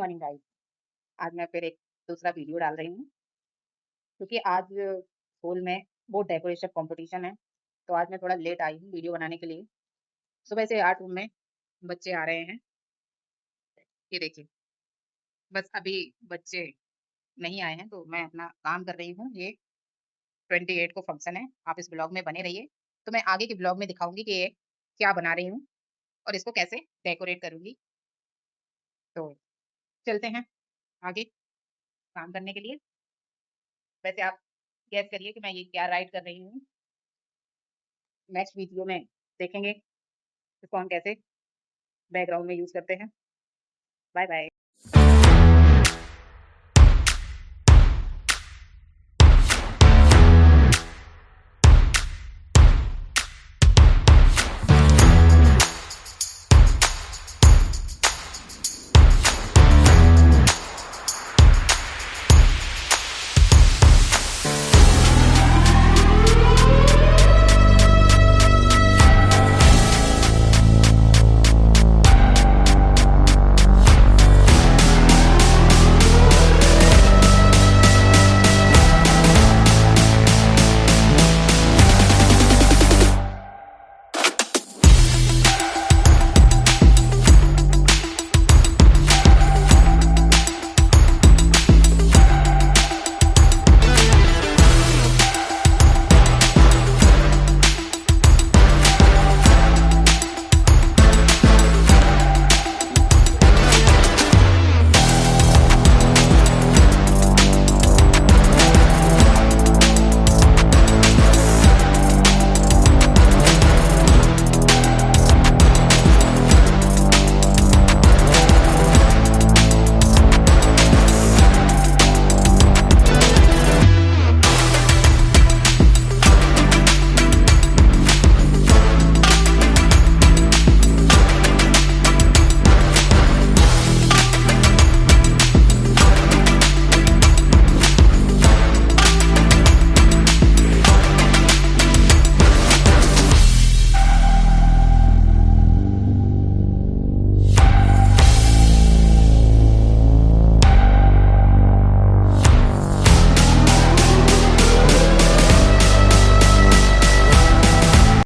Morning guys. आज मैं फिर एक दूसरा वीडियो डाल रही हूँ क्योंकि आज स्कूल में वो डेकोरेशन कंपटीशन है। तो आज मैं थोड़ा लेट आई हूँ वीडियो बनाने के लिए। सुबह से 8 रूम में बच्चे आ रहे हैं। ये देखिए, बस अभी बच्चे नहीं आए हैं तो मैं अपना काम कर रही हूँ। ये 28 को फंक्शन है। आप इस ब्लॉग में बने रहिए। तो मैं आगे के ब्लॉग में दिखाऊँगी कि ये क्या बना रही हूँ और इसको कैसे डेकोरेट करूँगी। तो चलते हैं आगे काम करने के लिए। वैसे आप गेस करिए कि मैं ये क्या राइट कर रही हूँ। नेक्स्ट वीडियो में देखेंगे इसको हम कैसे बैकग्राउंड में यूज़ करते हैं। Bye bye.